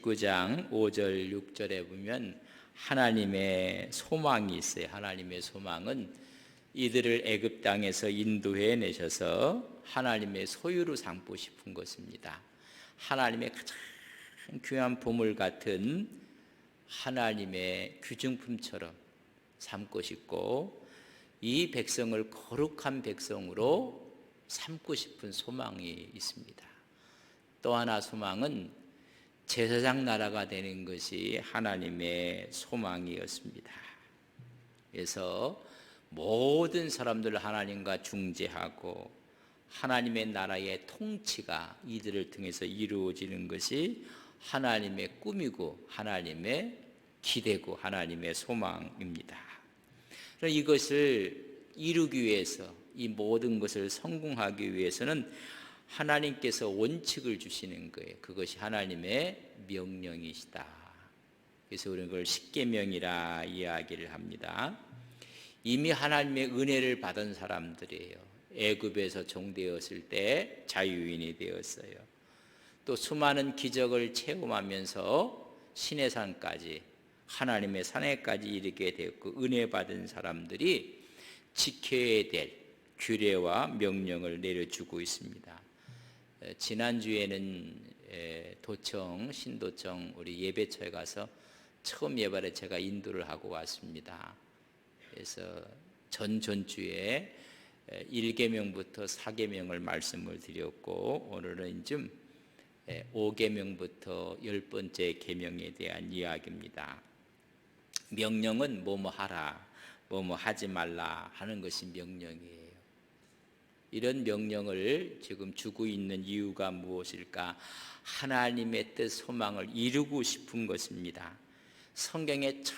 9장 5절 6절에 보면 하나님의 소망이 있어요. 하나님의 소망은 이들을 애굽 땅에서 인도해 내셔서 하나님의 소유로 삼고 싶은 것입니다. 하나님의 가장 귀한 보물 같은 하나님의 귀중품처럼 삼고 싶고 이 백성을 거룩한 백성으로 삼고 싶은 소망이 있습니다. 또 하나 소망은 제사장 나라가 되는 것이 하나님의 소망이었습니다. 그래서 모든 사람들을 하나님과 중재하고 하나님의 나라의 통치가 이들을 통해서 이루어지는 것이 하나님의 꿈이고 하나님의 기대고 하나님의 소망입니다. 이것을 이루기 위해서 이 모든 것을 성공하기 위해서는 하나님께서 원칙을 주시는 거예요. 그것이 하나님의 명령이시다. 그래서 우리는 그걸 십계명이라 이야기를 합니다. 이미 하나님의 은혜를 받은 사람들이에요. 애굽에서 종되었을 때 자유인이 되었어요. 또 수많은 기적을 체험하면서 시내산까지 하나님의 산에까지 이르게 되었고 은혜 받은 사람들이 지켜야 될 규례와 명령을 내려주고 있습니다. 지난주에는 도청, 신도청 우리 예배처에 가서 처음 예배를 제가 인도를 하고 왔습니다. 그래서 전주에 1계명부터 4계명을 말씀을 드렸고 오늘은 좀 5계명부터 10번째 계명에 대한 이야기입니다. 명령은 뭐뭐 하라, 뭐뭐 하지 말라 하는 것이 명령이에요. 이런 명령을 지금 주고 있는 이유가 무엇일까? 하나님의 뜻, 소망을 이루고 싶은 것입니다. 성경의 첫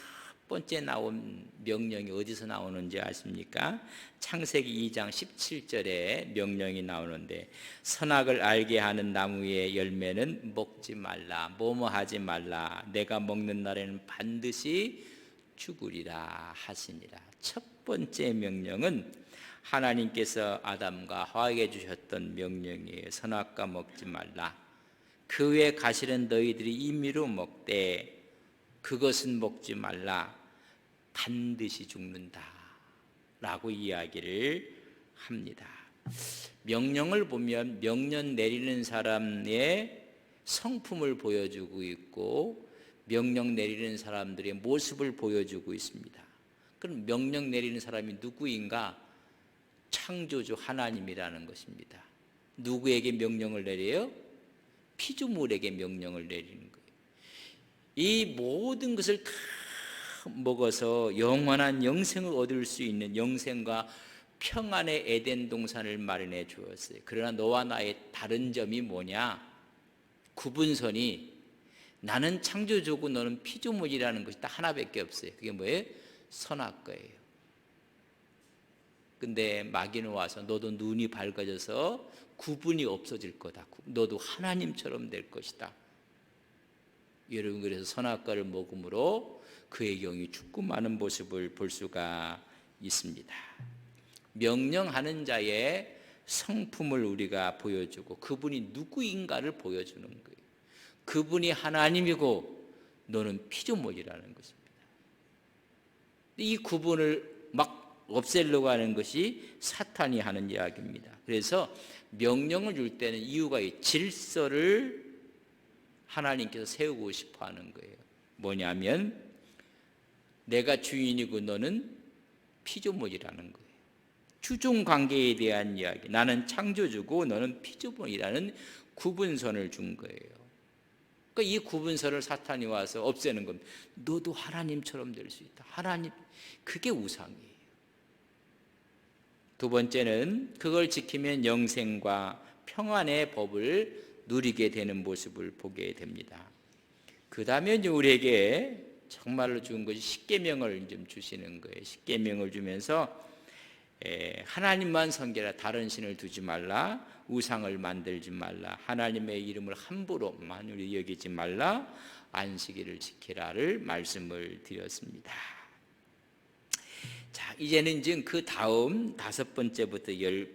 번째 나온 명령이 어디서 나오는지 아십니까? 창세기 2장 17절에 명령이 나오는데 선악을 알게 하는 나무의 열매는 먹지 말라, 뭐뭐 하지 말라, 내가 먹는 날에는 반드시 죽으리라 하시니라. 첫 번째 명령은 하나님께서 아담과 하와에게 주셨던 명령이에요. 선악과 먹지 말라. 그 외에 가시는 너희들이 임의로 먹되 그것은 먹지 말라. 반드시 죽는다 라고 이야기를 합니다. 명령을 보면 명령 내리는 사람의 성품을 보여주고 있고 명령 내리는 사람들의 모습을 보여주고 있습니다. 그럼 명령 내리는 사람이 누구인가? 창조주 하나님이라는 것입니다. 누구에게 명령을 내려요? 피조물에게 명령을 내리는 거예요. 이 모든 것을 다 먹어서 영원한 영생을 얻을 수 있는 영생과 평안의 에덴 동산을 마련해 주었어요. 그러나 너와 나의 다른 점이 뭐냐? 구분선이 나는 창조주고 너는 피조물이라는 것이 딱 하나밖에 없어요. 그게 뭐예요? 선악과예요. 근데 마귀는 와서 너도 눈이 밝아져서 구분이 없어질 거다. 너도 하나님처럼 될 것이다. 여러분, 그래서 선악과를 먹음으로 그의 영이 죽고 마는 모습을 볼 수가 있습니다. 명령하는 자의 성품을 우리가 보여주고 그분이 누구인가를 보여주는 거예요. 그분이 하나님이고 너는 피조물이라는 것입니다. 이 구분을 막 없애려고 하는 것이 사탄이 하는 이야기입니다. 그래서 명령을 줄 때는 이유가 있어요. 질서를 하나님께서 세우고 싶어 하는 거예요. 뭐냐면 내가 주인이고 너는 피조물이라는 거예요. 주종 관계에 대한 이야기. 나는 창조주고 너는 피조물이라는 구분선을 준 거예요. 그러니까 이 구분선을 사탄이 와서 없애는 겁니다. 너도 하나님처럼 될 수 있다. 하나님, 그게 우상이에요. 두 번째는 그걸 지키면 영생과 평안의 법을 누리게 되는 모습을 보게 됩니다. 그 다음에 우리에게 정말로 좋은 것이 십계명을 좀 주시는 거예요. 십계명을 주면서 하나님만 섬기라, 다른 신을 두지 말라, 우상을 만들지 말라, 하나님의 이름을 함부로 만유리 여기지 말라, 안식일을 지키라를 말씀을 드렸습니다. 자, 이제는 지금 그 다음 5번째부터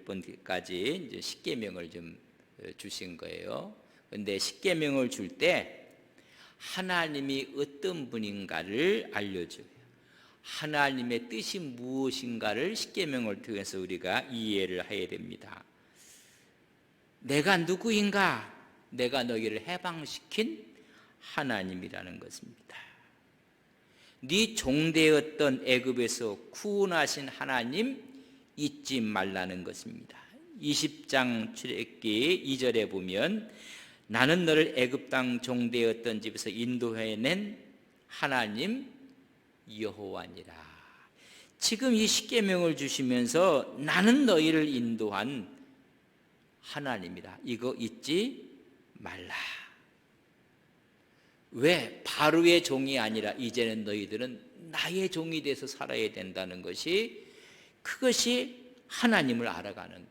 10번까지 이제 십계명을 좀 주신 거예요. 근데 십계명을 줄 때 하나님이 어떤 분인가를 알려줘요. 하나님의 뜻이 무엇인가를 십계명을 통해서 우리가 이해를 해야 됩니다. 내가 누구인가? 내가 너희를 해방시킨 하나님이라는 것입니다. 네 종되었던 애굽에서 구원하신 하나님 잊지 말라는 것입니다. 20장 출애굽기 2절에 보면 나는 너를 애굽 땅 종되었던 집에서 인도해낸 하나님 여호와니라. 지금 이 십계명을 주시면서 나는 너희를 인도한 하나님이다. 이거 잊지 말라. 왜? 바로의 종이 아니라 이제는 너희들은 나의 종이 돼서 살아야 된다는 것이, 그것이 하나님을 알아가는 거예요.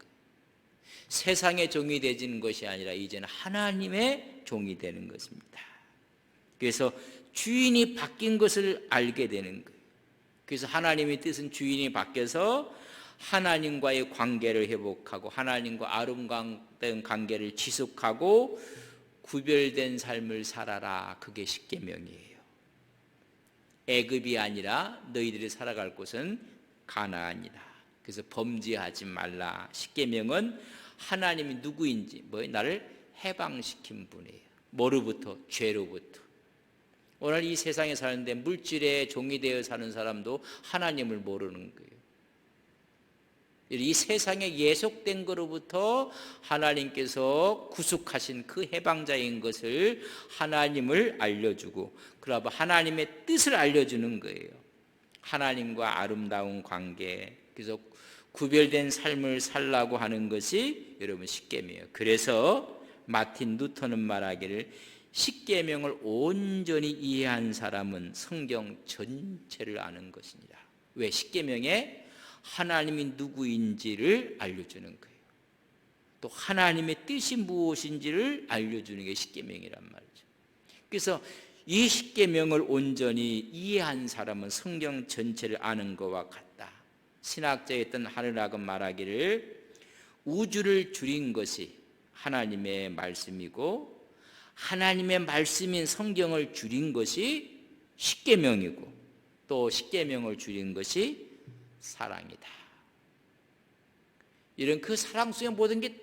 세상의 종이 되지는 것이 아니라 이제는 하나님의 종이 되는 것입니다. 그래서 주인이 바뀐 것을 알게 되는 거예요. 그래서 하나님의 뜻은 주인이 바뀌어서 하나님과의 관계를 회복하고 하나님과 아름다운 관계를 지속하고 구별된 삶을 살아라. 그게 십계명이에요. 애굽이 아니라 너희들이 살아갈 곳은 가나안이다. 그래서 범죄하지 말라. 십계명은 하나님이 누구인지, 나를 해방시킨 분이에요. 뭐로부터? 죄로부터. 오늘 이 세상에 사는데 물질의 종이 되어 사는 사람도 하나님을 모르는 거예요. 이 세상에 예속된 것로부터 하나님께서 구속하신 그 해방자인 것을 하나님을 알려주고, 그러면 하나님의 뜻을 알려주는 거예요. 하나님과 아름다운 관계, 그래서 구별된 삶을 살라고 하는 것이 여러분 십계명이에요. 그래서 마틴 루터는 말하기를 십계명을 온전히 이해한 사람은 성경 전체를 아는 것이니라. 왜? 십계명에 하나님이 누구인지를 알려주는 거예요. 또 하나님의 뜻이 무엇인지를 알려주는 게 십계명이란 말이죠. 그래서 이 십계명을 온전히 이해한 사람은 성경 전체를 아는 것과 같다. 신학자였던 하늘학은 말하기를 우주를 줄인 것이 하나님의 말씀이고 하나님의 말씀인 성경을 줄인 것이 십계명이고 또 십계명을 줄인 것이 사랑이다. 이런 그 사랑 속에 모든 게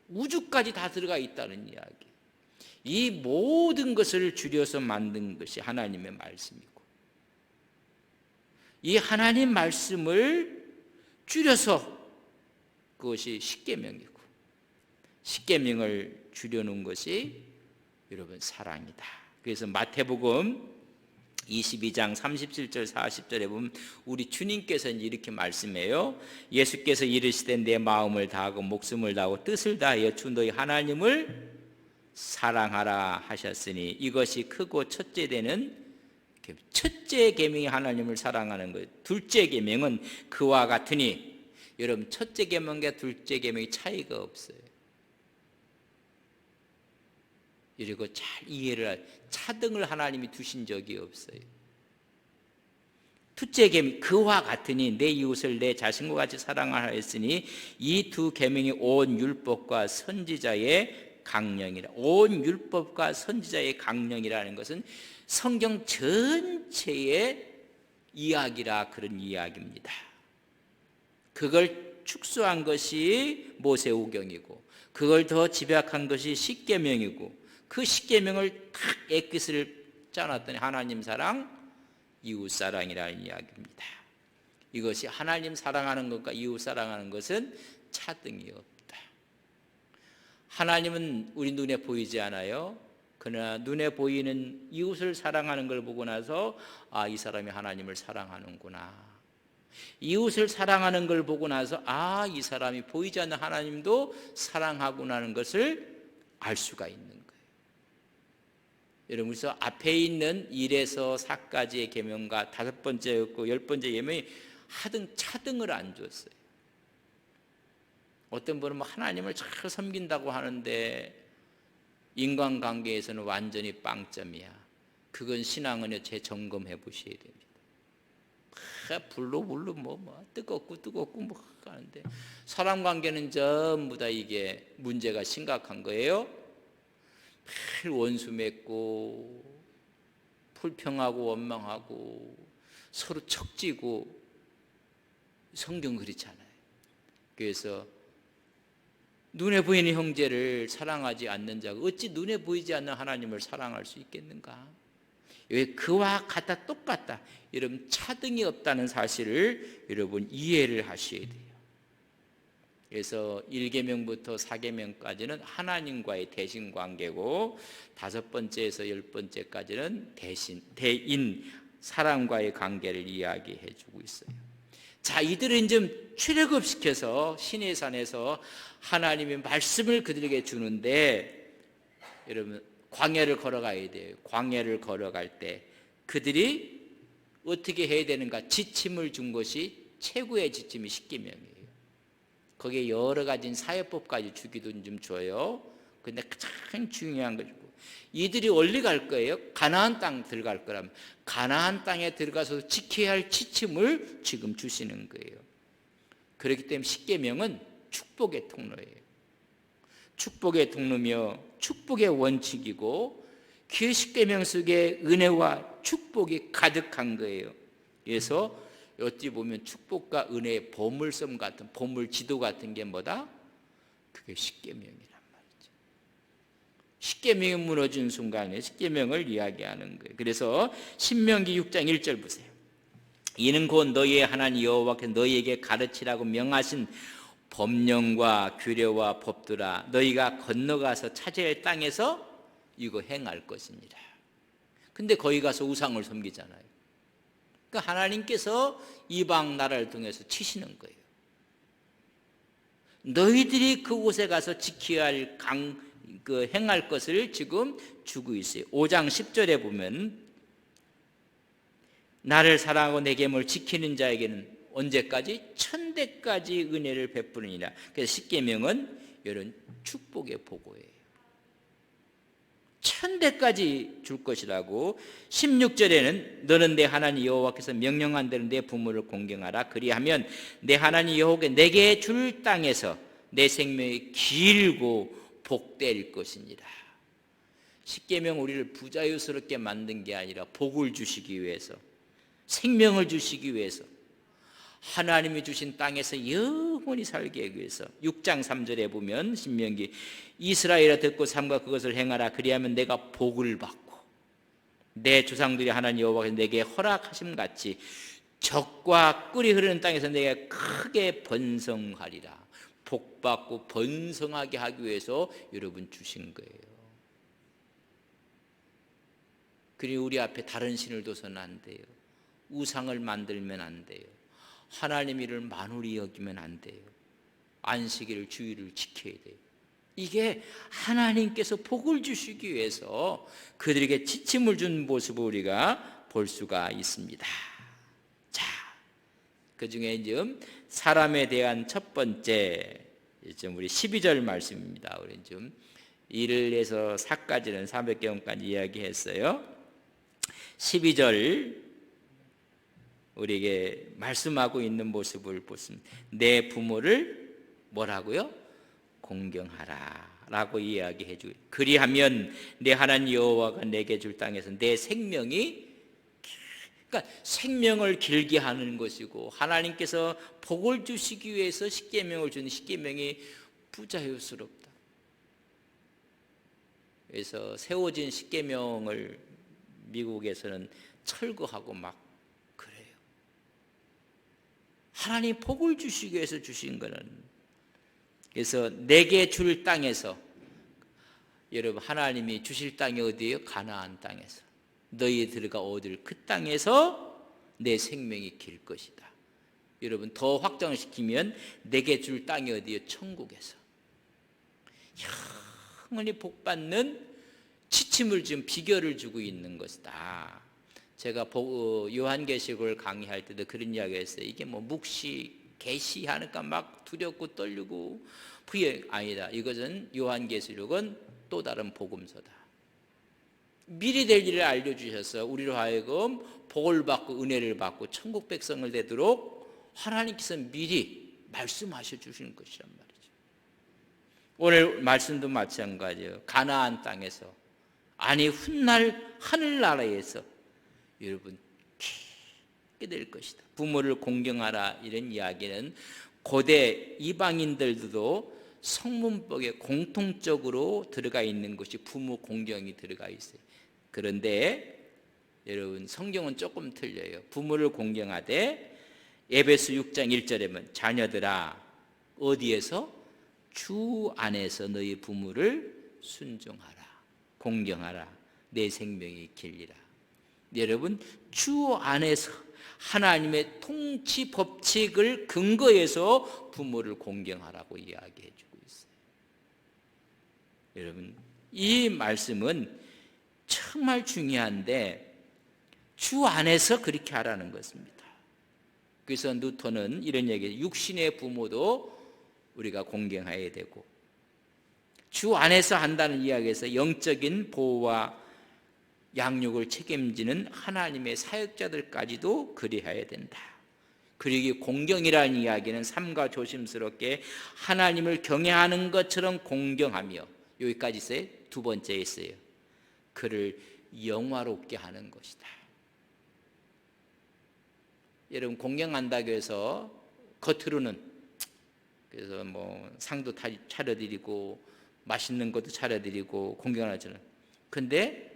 우주까지 다 들어가 있다는 이야기. 이 모든 것을 줄여서 만든 것이 하나님의 말씀이고, 이 하나님 말씀을 줄여서 그것이 십계명이고, 십계명을 줄여놓은 것이 여러분 사랑이다. 그래서 마태복음 22장 37절 40절에 보면 우리 주님께서는 이렇게 말씀해요. 예수께서 이르시되 내 마음을 다하고 목숨을 다하고 뜻을 다하여 주 너희 하나님을 사랑하라 하셨으니 이것이 크고 첫째 되는, 첫째 계명이 하나님을 사랑하는 거예요. 둘째 계명은 그와 같으니, 여러분 첫째 계명과 둘째 계명이 차이가 없어요. 그리고 잘 이해를, 차등을 하나님이 두신 적이 없어요. 둘째 계명 그와 같으니 내 이웃을 내 자신과 같이 사랑하라 했으니 이 두 계명이 온 율법과 선지자의 강령이라. 온 율법과 선지자의 강령이라는 것은 성경 전체의 이야기라, 그런 이야기입니다. 그걸 축소한 것이 모세오경이고 그걸 더 집약한 것이 십계명이고, 그 십계명을 딱 엑기스를 짜놨더니 하나님 사랑, 이웃 사랑이라는 이야기입니다. 이것이 하나님 사랑하는 것과 이웃 사랑하는 것은 차등이 없다. 하나님은 우리 눈에 보이지 않아요. 그러나 눈에 보이는 이웃을 사랑하는 걸 보고 나서 아, 이 사람이 하나님을 사랑하는구나. 이웃을 사랑하는 걸 보고 나서 아, 이 사람이 보이지 않는 하나님도 사랑하구나 하는 것을 알 수가 있는 거예요. 여러분, 그래서 앞에 있는 1에서 4까지의 계명과 5번째였고 10번째 계명이 하등 차등을 안 줬어요. 어떤 분은 하나님을 잘 섬긴다고 하는데 인간관계에서는 완전히 빵점이야. 그건 신앙은요, 재점검해 보셔야 됩니다. 불로 뜨겁고 하는데 사람관계는 전부 다 이게 문제가 심각한 거예요. 매일 원수 맺고 불평하고 원망하고 서로 척지고, 성경 그렇잖아요. 그래서 눈에 보이는 형제를 사랑하지 않는 자가 어찌 눈에 보이지 않는 하나님을 사랑할 수 있겠는가? 왜 그와 같다 똑같다, 여러분 차등이 없다는 사실을 여러분 이해를 하셔야 돼요. 그래서 1계명부터 4계명까지는 하나님과의 대신 관계고, 5번째에서 10번째까지는 대인 사람과의 관계를 이야기해 주고 있어요. 자, 이들은 좀 출애굽시켜서 시내산에서 하나님의 말씀을 그들에게 주는데, 여러분 광야를 걸어가야 돼요. 광야를 걸어갈 때 그들이 어떻게 해야 되는가, 지침을 준 것이 최고의 지침이 십계명이에요. 거기에 여러 가지 사회법까지 주기도 좀 줘요. 근데 가장 중요한 거죠. 이들이 어디 갈 거예요? 가나안 땅 들어갈 거라면 가나안 땅에 들어가서 지켜야 할 지침을 지금 주시는 거예요. 그렇기 때문에 십계명은 축복의 통로예요. 축복의 통로며 축복의 원칙이고, 그 십계명 속에 은혜와 축복이 가득한 거예요. 그래서 어찌 보면 축복과 은혜의 보물섬 같은, 보물 지도 같은 게 뭐다? 그게 십계명이란 말이죠. 십계명이 무너진 순간에 십계명을 이야기하는 거예요. 그래서 신명기 6장 1절 보세요. 이는 곧 너희의 하나님 여호와께서 너희에게 가르치라고 명하신 법령과 규례와 법도라. 너희가 건너가서 차지할 할 땅에서 이거 행할 것이니라. 근데 거기 가서 우상을 섬기잖아요. 그러니까 하나님께서 이방 나라를 통해서 치시는 거예요. 너희들이 그곳에 가서 지켜야 할 행할 것을 지금 주고 있어요. 5장 10절에 보면, 나를 사랑하고 내 계명을 지키는 자에게는 언제까지? 천대까지 은혜를 베푸느니라. 그래서 십계명은 이런 축복의 보고예요. 천대까지 줄 것이라고. 16절에는 너는 내 하나님 여호와께서 명령한 대로 내 부모를 공경하라. 그리하면 내 하나님 여호와께서 내게 줄 땅에서 내 생명이 길고 복될 것이니라. 십계명 우리를 부자유스럽게 만든 게 아니라 복을 주시기 위해서, 생명을 주시기 위해서, 하나님이 주신 땅에서 영원히 살게 하기 위해서. 6장 3절에 보면 신명기, 이스라엘아 듣고 삼가 그것을 행하라. 그리하면 내가 복을 받고 내 조상들이 하나님 여호와께서 내게 허락하심 같이 젖과 꿀이 흐르는 땅에서 내가 크게 번성하리라. 복 받고 번성하게 하기 위해서 여러분 주신 거예요. 그리고 우리 앞에 다른 신을 둬서는 안 돼요. 우상을 만들면 안 돼요. 하나님 일을 만홀히 여기면 안 돼요. 안식일을, 주일을 지켜야 돼요. 이게 하나님께서 복을 주시기 위해서 그들에게 지침을 준 모습을 우리가 볼 수가 있습니다. 자, 그 중에 지금 사람에 대한 첫 번째, 지금 우리 12절 말씀입니다. 우리 좀 1에서 4까지는 400개원까지 이야기했어요. 12절 우리에게 말씀하고 있는 모습을 보습니다. 내 부모를 뭐라고요? 공경하라 라고 이야기해 주고, 그리하면 내 하나님 여호와가 내게 줄 땅에서 내 생명이, 그러니까 생명을 길게 하는 것이고, 하나님께서 복을 주시기 위해서 십계명을 주는 십계명이 부자유스럽다. 그래서 세워진 십계명을 미국에서는 철거하고 막 그래요. 하나님 복을 주시기 위해서 주신 거는, 그래서 내게 줄 땅에서, 여러분 하나님이 주실 땅이 어디예요? 가나안 땅에서. 너희 들어가 얻을 그 땅에서 내 생명이 길 것이다. 여러분 더 확장시키면 내게 줄 땅이 어디예요? 천국에서. 영원히 복받는 지침을 준 비결을 주고 있는 것이다. 제가 요한계시록을 강의할 때도 그런 이야기 했어요. 이게 뭐 묵시, 계시하니까 막 두렵고 떨리고 그게 아니다. 이것은 요한계시록은 또 다른 복음서다. 미리 될 일을 알려주셔서 우리로 하여금 복을 받고 은혜를 받고 천국 백성을 되도록 하나님께서 미리 말씀하셔 주시는 것이란 말이죠. 오늘 말씀도 마찬가지예요. 가나안 땅에서, 아니 훗날 하늘나라에서 여러분 깨닫게 될 것이다. 부모를 공경하라 이런 이야기는 고대 이방인들도 성문법에 공통적으로 들어가 있는 것이 부모 공경이 들어가 있어요. 그런데 여러분 성경은 조금 틀려요. 부모를 공경하되 에베소 6장 1절에 보면 자녀들아 어디에서? 주 안에서 너희 부모를 순종하라 공경하라 내 생명의 길이라. 여러분 주 안에서 하나님의 통치 법칙을 근거해서 부모를 공경하라고 이야기해 주고 있어요. 여러분 이 말씀은 정말 중요한데 주 안에서 그렇게 하라는 것입니다. 그래서 뉴턴은 이런 얘기해요. 육신의 부모도 우리가 공경해야 되고 주 안에서 한다는 이야기에서 영적인 보호와 양육을 책임지는 하나님의 사역자들까지도 그리해야 된다. 그리고 공경이라는 이야기는 삼가 조심스럽게 하나님을 경외하는 것처럼 공경하며 여기까지 있어요. 두 번째 있어요. 그를 영화롭게 하는 것이다. 여러분 공경한다고 해서 겉으로는 그래서 뭐 상도 차려드리고 맛있는 것도 차려드리고 공경하잖아요. 근데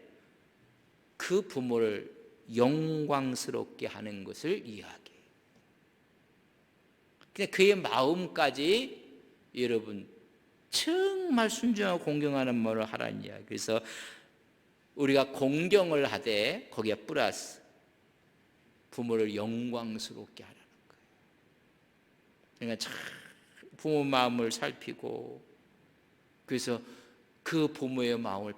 그 부모를 영광스럽게 하는 것을 이야기해요. 근데 그의 마음까지 여러분 정말 순종하고 공경하는 말을 하라는 이야기. 그래서 우리가 공경을 하되 거기에 플러스 부모를 영광스럽게 하라는 거예요. 그러니까 부모 마음을 살피고 그래서 그 부모의 마음을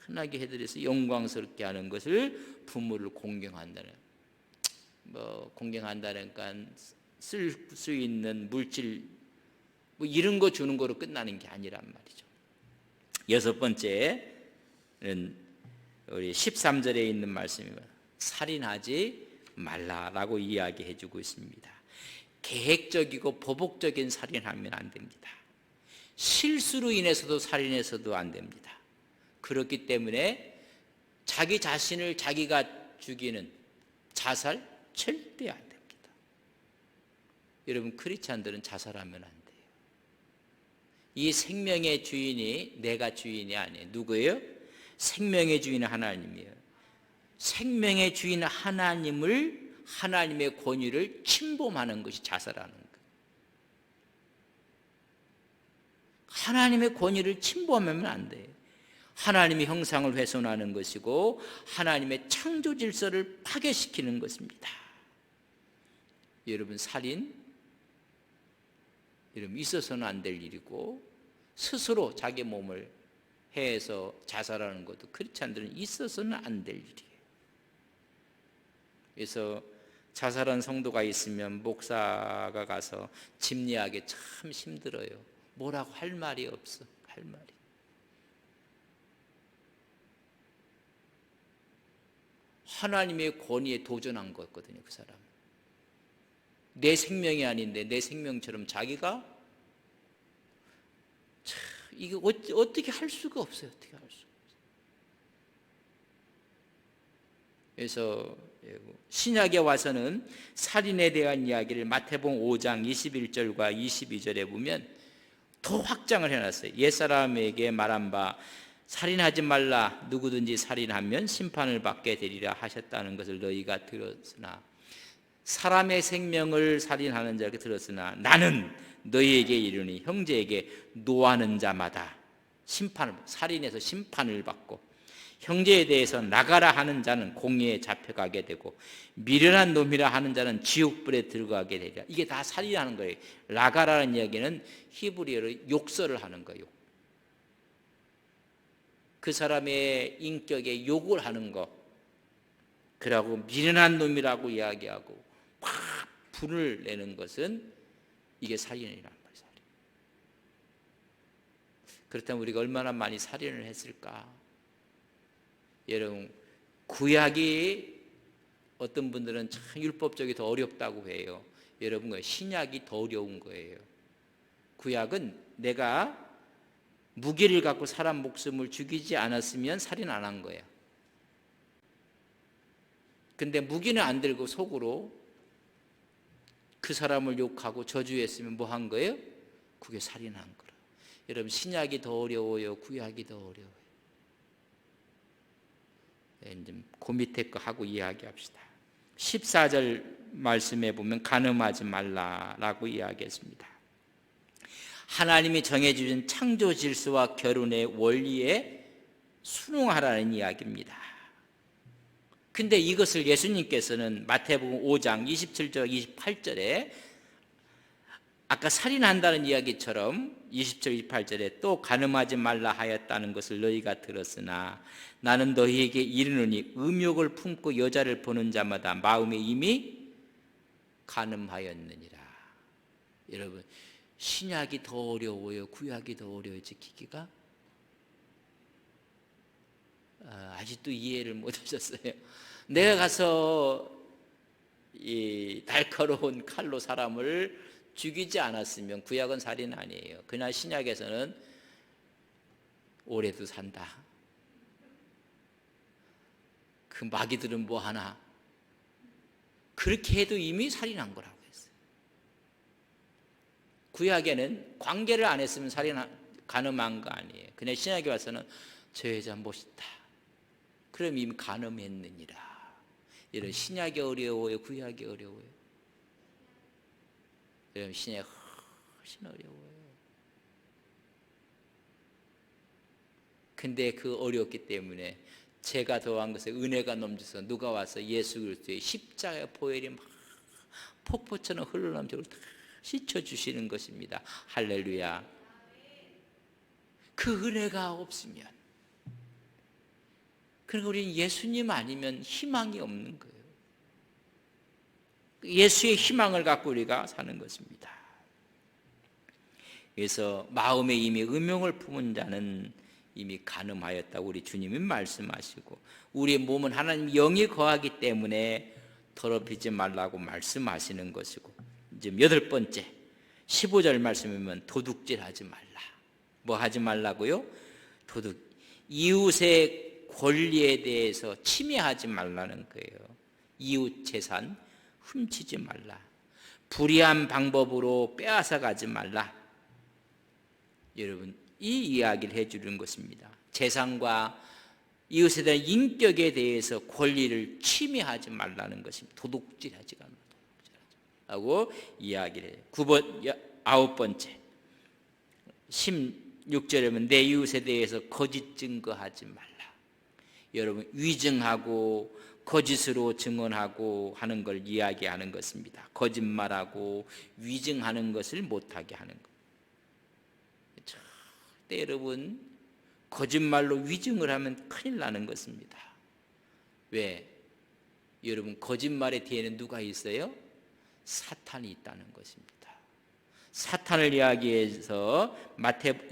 편하게 해드려서 영광스럽게 하는 것을 부모를 공경한다는 뭐 공경한다니까 쓸 수 있는 물질 뭐 이런 거 주는 거로 끝나는 게 아니란 말이죠. 여섯 번째는 우리 13절에 있는 말씀입니다. 살인하지 말라라고 이야기해 주고 있습니다. 계획적이고 보복적인 살인하면 안 됩니다. 실수로 인해서도 살인해서도 안 됩니다. 그렇기 때문에 자기 자신을 자기가 죽이는 자살 절대 안 됩니다. 여러분 크리스찬들은 자살하면 안 돼요. 이 생명의 주인이 내가 주인이 아니에요. 누구예요? 생명의 주인은 하나님이에요. 생명의 주인 하나님의 권위를 침범하는 것이 자살하는 거예요. 하나님의 권위를 침범하면 안 돼요. 하나님의 형상을 훼손하는 것이고 하나님의 창조 질서를 파괴시키는 것입니다. 여러분 살인 여러분 있어서는 안 될 일이고 스스로 자기 몸을 해서 자살하는 것도 크리스찬들은 있어서는 안 될 일이에요. 그래서 자살한 성도가 있으면 목사가 가서 집례하기 참 힘들어요. 뭐라고 할 말이 없어. 할 말이. 하나님의 권위에 도전한 거였거든요. 그 사람. 내 생명이 아닌데 내 생명처럼 자기가 이거 어떻게 할 수가 없어요. 어떻게 할 수가 없어요. 그래서 신약에 와서는 살인에 대한 이야기를 마태복음 5장 21절과 22절에 보면 더 확장을 해놨어요. 옛사람에게 말한 바 살인하지 말라 누구든지 살인하면 심판을 받게 되리라 하셨다는 것을 너희가 들었으나 사람의 생명을 살인하는 자에게 들었으나 나는 너희에게 이르니 형제에게 노하는 자마다 살인해서 심판을 받고 형제에 대해서 나가라 하는 자는 공의에 잡혀가게 되고 미련한 놈이라 하는 자는 지옥불에 들어가게 되리라. 이게 다 살인하는 거예요. 나가라는 이야기는 히브리어로 욕설을 하는 거예요. 그 사람의 인격에 욕을 하는 거. 그러고 미련한 놈이라고 이야기하고 막 불을 내는 것은 이게 살인이란 말이에요. 살인. 그렇다면 우리가 얼마나 많이 살인을 했을까? 여러분 구약이 어떤 분들은 참 율법적이 더 어렵다고 해요. 여러분 신약이 더 어려운 거예요. 구약은 내가 무기를 갖고 사람 목숨을 죽이지 않았으면 살인 안 한 거예요. 근데 무기는 안 들고 속으로 그 사람을 욕하고 저주했으면 뭐 한 거예요? 그게 살인한 거라. 여러분, 신약이 더 어려워요, 구약이 더 어려워요? 이제 그 밑에 거 하고 이야기합시다. 14절 말씀에 보면 간음하지 말라라고 이야기했습니다. 하나님이 정해주신 창조 질서와 결혼의 원리에 순응하라는 이야기입니다. 근데 이것을 예수님께서는 마태복음 5장 27절 28절에 아까 살인한다는 이야기처럼 20절 28절에 또 간음하지 말라 하였다는 것을 너희가 들었으나 나는 너희에게 이르노니 음욕을 품고 여자를 보는 자마다 마음에 이미 간음하였느니라. 여러분, 신약이 더 어려워요, 구약이 더 어려워요, 지키기가? 아직도 이해를 못 하셨어요. 내가 가서 이 날카로운 칼로 사람을 죽이지 않았으면 구약은 살인 아니에요. 그러나 신약에서는 오래도 산다. 그 마귀들은 뭐 하나? 그렇게 해도 이미 살인한 거라고 했어요. 구약에는 관계를 안 했으면 간음한 거 아니에요. 그냥 신약에 와서는 저 여자 멋있다. 그럼 이미 간음했느니라. 이런 신약이 어려워요, 구약이 어려워요? 여러분, 신약이 훨씬 어려워요. 근데 그 어렵기 때문에 제가 더한 것에 은혜가 넘쳐서 누가 와서 예수 그리스도의 십자가의 보혈이 막 폭포처럼 흘러넘치고 다 씻어주시는 것입니다. 할렐루야. 그 은혜가 없으면, 그러니까 우리는 예수님 아니면 희망이 없는 거예요. 예수의 희망을 갖고 우리가 사는 것입니다. 그래서 마음에 이미 음욕을 품은 자는 이미 간음하였다고 우리 주님이 말씀하시고, 우리의 몸은 하나님 영이 거하기 때문에 더럽히지 말라고 말씀하시는 것이고, 지금 8번째 15절 말씀이면 도둑질하지 말라. 뭐 하지 말라고요? 이웃의 권리에 대해서 침해하지 말라는 거예요. 이웃 재산 훔치지 말라. 불의한 방법으로 빼앗아 가지 말라. 여러분, 이 이야기를 해주는 것입니다. 재산과 이웃에 대한 인격에 대해서 권리를 침해하지 말라는 것입니다. 도둑질하지 말라고 이야기를 해요. 9번째 16절에 보면 내 이웃에 대해서 거짓 증거하지 말라. 여러분, 위증하고 거짓으로 증언하고 하는 걸 이야기하는 것입니다. 거짓말하고 위증하는 것을 못하게 하는 것. 절대 여러분, 거짓말로 위증을 하면 큰일 나는 것입니다. 왜? 여러분, 거짓말의 뒤에는 누가 있어요? 사탄이 있다는 것입니다. 사탄을 이야기해서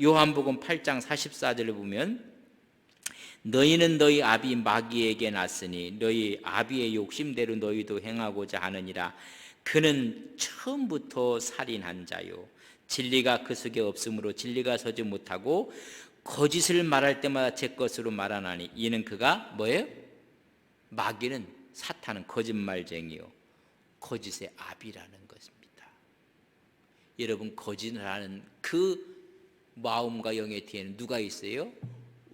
요한복음 8장 44절을 보면 너희는 너희 아비 마귀에게 났으니 너희 아비의 욕심대로 너희도 행하고자 하느니라. 그는 처음부터 살인한 자요, 진리가 그 속에 없으므로 진리가 서지 못하고 거짓을 말할 때마다 제 것으로 말하나니 이는 그가 뭐예요? 마귀는, 사탄은 거짓말쟁이요 거짓의 아비라는 것입니다. 여러분, 거짓을 하는 그 마음과 영의 뒤에는 누가 있어요?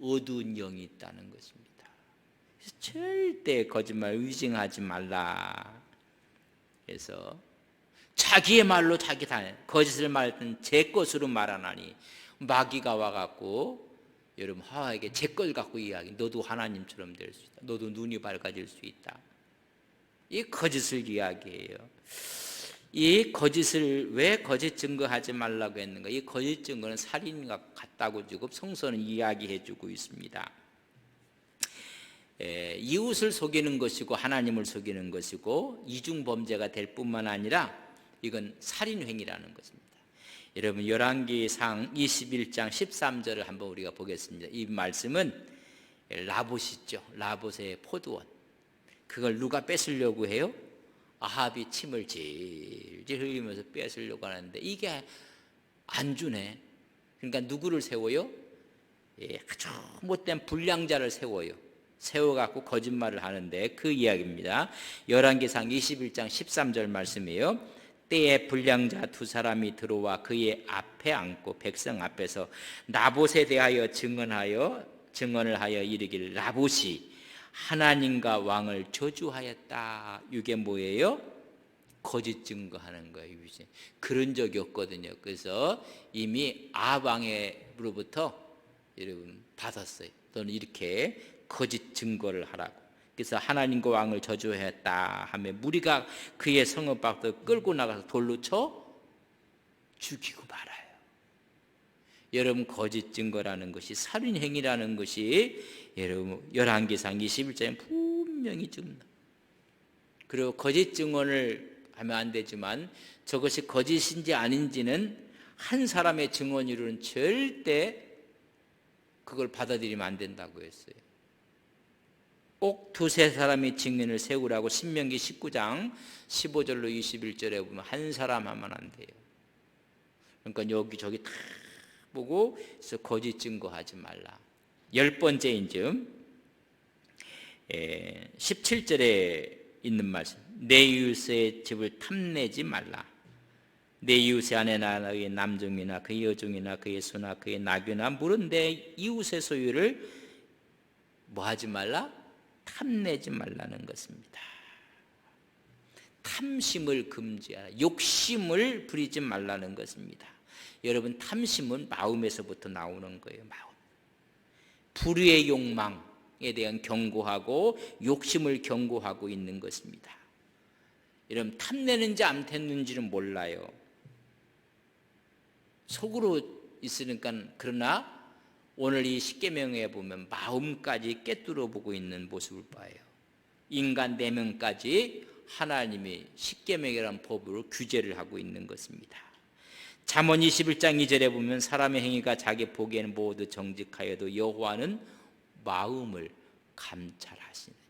어두운 영이 있다는 것입니다. 그래서 절대 거짓말 위증하지 말라. 그래서 자기의 말로 자기 다 거짓을 말할 때는 제 것으로 말하나니, 마귀가 와갖고 여러분 하와에게 제 걸 갖고 이야기, 너도 하나님처럼 될 수 있다, 너도 눈이 밝아질 수 있다, 이 거짓을 이야기해요. 이 거짓을 왜 거짓 증거하지 말라고 했는가? 이 거짓 증거는 살인과 같다고 지금 성서는 이야기해 주고 있습니다. 이웃을 속이는 것이고 하나님을 속이는 것이고 이중범죄가 될 뿐만 아니라 이건 살인행위라는 것입니다. 여러분, 열왕기상 21장 13절을 한번 우리가 보겠습니다. 이 말씀은 라봇이죠. 라봇의 포도원, 그걸 누가 뺏으려고 해요? 아합이 침을 질질 흘리면서 뺏으려고 하는데 이게 안 주네. 그러니까 누구를 세워요? 아주 못된 불량자를 세워요. 세워갖고 거짓말을 하는데 그 이야기입니다. 열왕기상 21장 13절 말씀이에요. 때에 불량자 두 사람이 들어와 그의 앞에 앉고 백성 앞에서 나봇에 대하여 증언을 하여 이르기를 나봇이 하나님과 왕을 저주하였다. 이게 뭐예요? 거짓 증거하는 거예요. 그런 적이 없거든요. 그래서 이미 아방으로부터 여러분 받았어요. 또는 이렇게 거짓 증거를 하라고. 그래서 하나님과 왕을 저주했다 하며 무리가 그의 성읍 밖으로 끌고 나가서 돌로 쳐 죽이고 말아요. 여러분 거짓 증거라는 것이 살인행위라는 것이 여러분 열왕기상 21장에 분명히 증거. 그리고 거짓 증언을 하면 안 되지만 저것이 거짓인지 아닌지는 한 사람의 증언으로는 절대 그걸 받아들이면 안 된다고 했어요. 꼭 두세 사람이 증인을 세우라고 신명기 19장 15절로 21절에 보면 한 사람 하면 안 돼요. 그러니까 여기저기 다 보고 거짓 증거하지 말라. 10번째인 17절에 있는 말씀. 내 이웃의 집을 탐내지 말라. 내 이웃의 아내나 그의 남종이나 그의 여종이나 그의 소나 그의 나귀나 물은 내 이웃의 소유를 뭐 하지 말라? 탐내지 말라는 것입니다. 탐심을 금지하라. 욕심을 부리지 말라는 것입니다. 여러분 탐심은 마음에서부터 나오는 거예요. 마음. 불의의 욕망에 대한 경고하고 욕심을 경고하고 있는 것입니다. 여러분 탐내는지 안 탐내는지는 몰라요. 속으로 있으니까. 그러나 오늘 이 십계명에 보면 마음까지 꿰뚫어 보고 있는 모습을 봐요. 인간 내면까지 하나님이 십계명이라는 법으로 규제를 하고 있는 것입니다. 잠언 21장 2절에 보면 사람의 행위가 자기 보기에는 모두 정직하여도 여호와는 마음을 감찰하시느니라.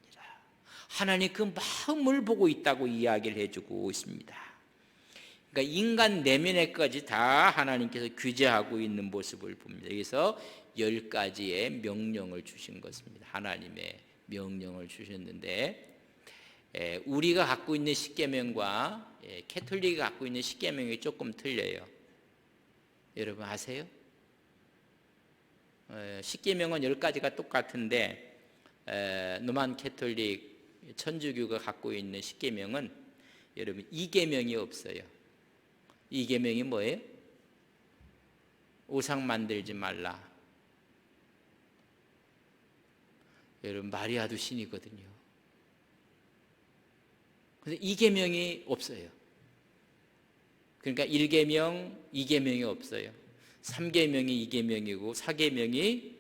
하나님 그 마음을 보고 있다고 이야기를 해주고 있습니다. 그러니까 인간 내면에까지 다 하나님께서 규제하고 있는 모습을 봅니다. 여기서 10가지의 명령을 주신 것입니다. 하나님의 명령을 주셨는데 우리가 갖고 있는 십계명과 캐톨릭이 갖고 있는 십계명이 조금 틀려요. 여러분 아세요? 십계명은 10가지가 똑같은데 로만 캐톨릭 천주교가 갖고 있는 십계명은 여러분 2계명이 없어요. 2계명이 뭐예요? 우상 만들지 말라. 여러분 마리아도 신이거든요. 그런데 2계명이 없어요. 그러니까 1계명, 2계명이 없어요. 3계명이 2계명이고 4계명이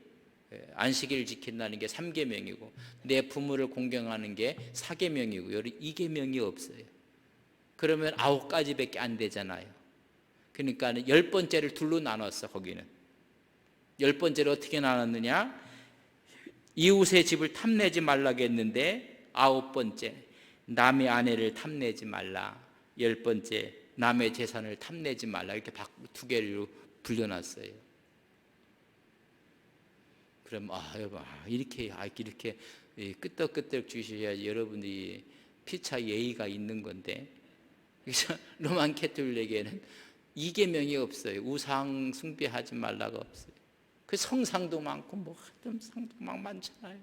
안식일을 지킨다는 게 3계명이고 내 부모를 공경하는 게 4계명이고 여기 2계명이 없어요. 그러면 9가지밖에 안 되잖아요. 그러니까 10번째를 둘로 나눴어. 거기는 10번째를 어떻게 나눴느냐, 이웃의 집을 탐내지 말라고 했는데 9번째 남의 아내를 탐내지 말라, 10번째 남의 재산을 탐내지 말라, 이렇게 두 개로 불려놨어요. 그럼 여러분 이렇게 끄떡끄떡 주셔야지 여러분들이 피차 예의가 있는 건데. 그래서 로만 캐톨릭에는 2계명이 없어요. 우상 숭배하지 말라가 없어요. 그 성상도 많고 뭐 하여튼 상도 막 많잖아요.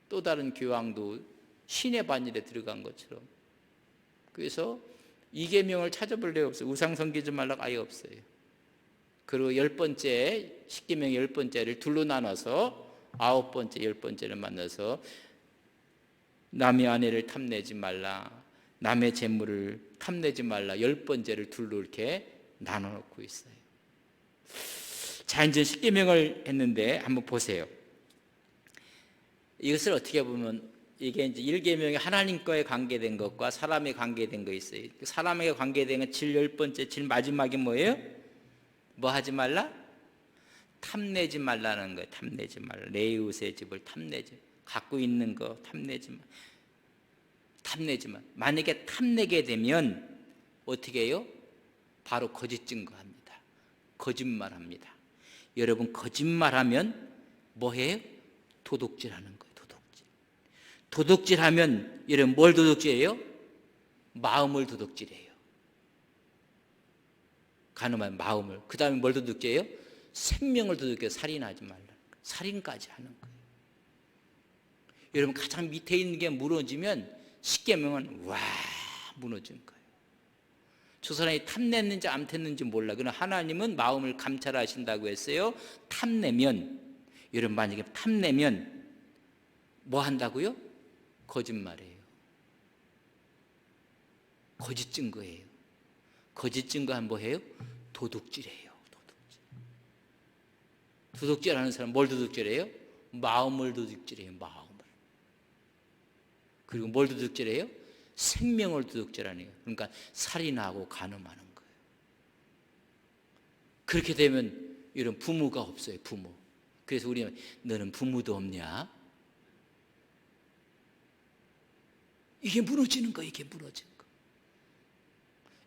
또 다른 교황도 신의 반열에 들어간 것처럼. 그래서 2계명을 찾아볼 데가 없어요. 우상 섬기지 말라가 아예 없어요. 그리고 10번째, 10계명 10번째를 둘로 나눠서 9번째, 10번째를 만나서 남의 아내를 탐내지 말라, 남의 재물을 탐내지 말라, 10번째를 둘로 이렇게 나눠놓고 있어요. 자, 이제 10계명을 했는데 한번 보세요. 이것을 어떻게 보면 이게 이제 1계명이 하나님과의 관계된 것과 사람의 관계된 거 있어요. 사람에게 관계된 건 제일 10번째, 제일 마지막이 뭐예요? 뭐 하지 말라? 탐내지 말라는 거예요. 탐내지 말라. 내 이웃의 집을 탐내지, 갖고 있는 거 탐내지 마. 탐내지 마. 만약에 탐내게 되면 어떻게 해요? 바로 거짓 증거합니다. 거짓말합니다. 여러분 거짓말하면 뭐해요? 도둑질하는 거예요. 도둑질하면 여러분 뭘 도둑질해요? 마음을 도둑질해요. 가늠한 마음을. 그 다음에 뭘 도둑질해요? 생명을 도둑질해요. 살인하지 말라는 거예요. 살인까지 하는 거예요. 여러분 가장 밑에 있는 게 무너지면 십계명은 와 무너진 거예요. 저 사람이 탐냈는지 안 탐냈는지 몰라. 그러나 하나님은 마음을 감찰하신다고 했어요. 탐내면 여러분 만약에 탐내면 뭐 한다고요? 거짓말이에요. 거짓 증거예요. 거짓 증거하면 뭐해요? 도둑질해요. 도둑질하는 사람 뭘 도둑질해요? 마음을 도둑질해요. 마음을. 그리고 뭘 도둑질해요? 생명을 도둑질하는 거예요. 그러니까 살인하고 간음하는 거예요. 그렇게 되면 이런 부모가 없어요. 부모. 그래서 우리는 너는 부모도 없냐? 이게 무너지는 거예요. 이게 무너지는 거.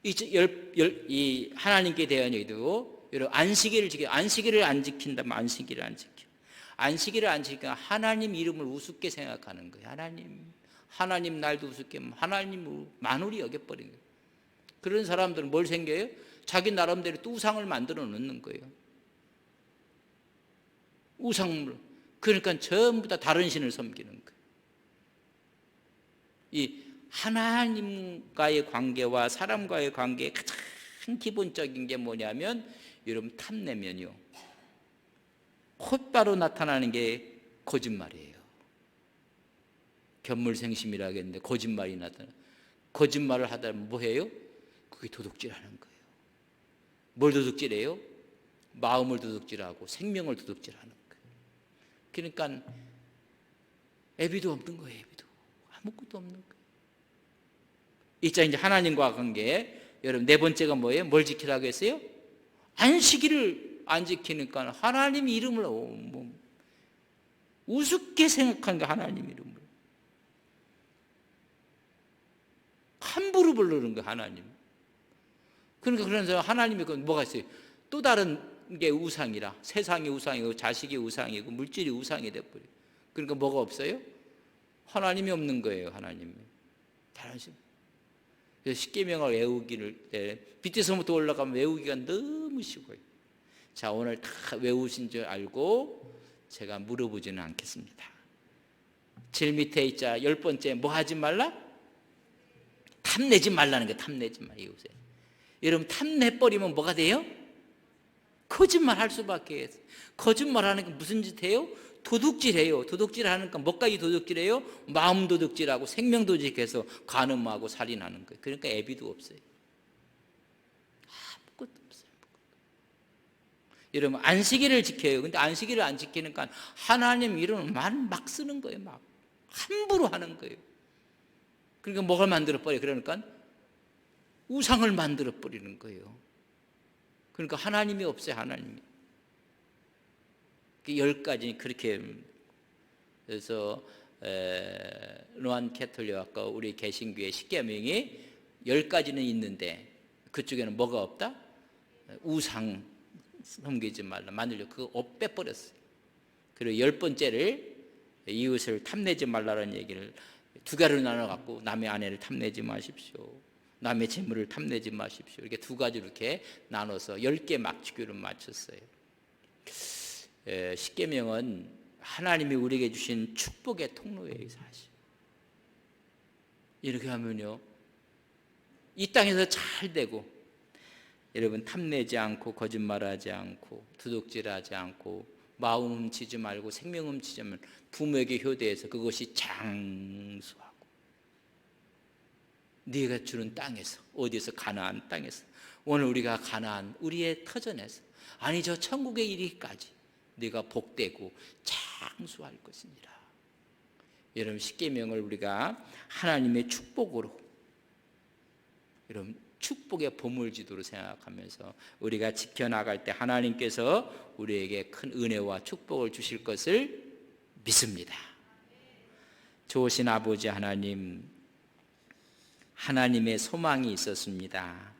이 하나님께 대한 얘기도 여러분 안식일을 지켜. 안식일을 안 지킨다면 안식일을 안 지켜. 안식일을 안 지키니까 하나님 이름을 우습게 생각하는 거예요. 하나님 날도 우습게 하나님 만홀히 여겨버리는 거예요. 그런 사람들은 뭘 생겨요? 자기 나름대로 또 우상을 만들어 놓는 거예요. 우상물. 그러니까 전부 다 다른 신을 섬기는 거예요. 이 하나님과의 관계와 사람과의 관계의 가장 기본적인 게 뭐냐면 여러분 탐내면요 곧바로 나타나는 게 거짓말이에요. 견물생심이라고 했는데 거짓말이 나타나. 거짓말을 하다 보면 뭐해요? 그게 도둑질하는 거예요. 뭘 도둑질해요? 마음을 도둑질하고 생명을 도둑질하는 거예요. 그러니까 애비도 없는 거예요. 애비도 아무것도 없는 거예요. 이제 하나님과 관계. 여러분 네 번째가 뭐예요? 뭘 지키라고 했어요? 안식일을 안 지키니까 하나님 이름을 우습게 생각하는 거. 하나님 이름을 함부로 부르는 거. 하나님. 그러니까 그런 사람 하나님이 뭐가 있어요? 또 다른 게 우상이라. 세상이 우상이고 자식이 우상이고 물질이 우상이 돼버려요. 그러니까 뭐가 없어요? 하나님이 없는 거예요. 하나님이. 다른 신. 그래서 십계명을 외우기를 밑에서부터 올라가면 외우기가 너무 쉬워요. 자, 오늘 다 외우신 줄 알고 제가 물어보지는 않겠습니다. 제일 밑에 있자 10번째 뭐 하지 말라? 탐내지 말라는 게 탐내지 마. 이웃에. 여러분 탐내버리면 뭐가 돼요? 거짓말 할 수밖에 없어요. 거짓말 하는 게 무슨 짓 해요? 도둑질해요. 도둑질 하니까 뭐까지 도둑질해요? 마음 도둑질하고 생명 도둑질해서 간음하고 살인하는 거예요. 그러니까 애비도 없어요. 아무것도 없어요. 여러분 안식일을 지켜요. 근데 안식일을 안 지키니까 하나님 이름을 막 쓰는 거예요. 막 함부로 하는 거예요. 그러니까 뭐가 만들어버려요? 그러니까 우상을 만들어버리는 거예요. 그러니까 하나님이 없어요. 하나님이. 10가지 그렇게. 그래서 로만 캐톨릭과 우리 개신교의 십계명이 10가지는 있는데 그쪽에는 뭐가 없다? 우상 섬기지 말라. 만들려 그거 빼버렸어요. 그리고 10번째를 이웃을 탐내지 말라는 얘기를 두 가지로 나눠갖고 남의 아내를 탐내지 마십시오. 남의 재물을 탐내지 마십시오. 이렇게 두 가지로 이렇게 나눠서 10개 막주교를 맞췄어요. 십계명은 하나님이 우리에게 주신 축복의 통로예요. 사실 이렇게 하면요 이 땅에서 잘 되고, 여러분 탐내지 않고 거짓말하지 않고 도둑질하지 않고 마음 훔치지 말고 생명 훔치지 말고 부모에게 효대해서 그것이 장수하고 네가 주는 땅에서, 어디에서? 가나안 땅에서. 오늘 우리가 가나안 우리의 터전에서, 아니 저 천국에 이르기까지 네가 복되고 장수할 것이니라. 여러분 십계명을 우리가 하나님의 축복으로, 여러분 축복의 보물지도로 생각하면서 우리가 지켜나갈 때 하나님께서 우리에게 큰 은혜와 축복을 주실 것을 믿습니다. 좋으신 아버지 하나님, 하나님의 소망이 있었습니다.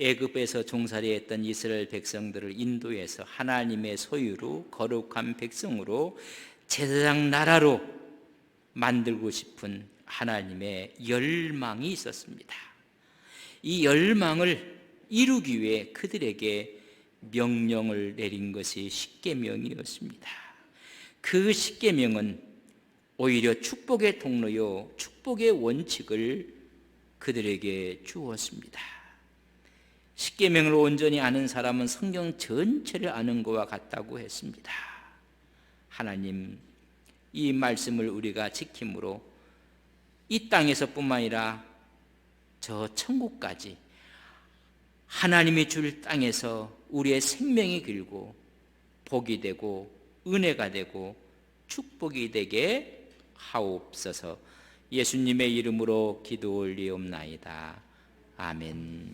애굽에서 종살이했던 이스라엘 백성들을 인도해서 하나님의 소유로 거룩한 백성으로 제사장 나라로 만들고 싶은 하나님의 열망이 있었습니다. 이 열망을 이루기 위해 그들에게 명령을 내린 것이 십계명이었습니다. 그 십계명은 오히려 축복의 통로요, 축복의 원칙을 그들에게 주었습니다. 십계명을 온전히 아는 사람은 성경 전체를 아는 것과 같다고 했습니다. 하나님, 이 말씀을 우리가 지킴으로 이 땅에서뿐만 아니라 저 천국까지 하나님이 줄 땅에서 우리의 생명이 길고 복이 되고 은혜가 되고 축복이 되게 하옵소서. 예수님의 이름으로 기도 올리옵나이다. 아멘.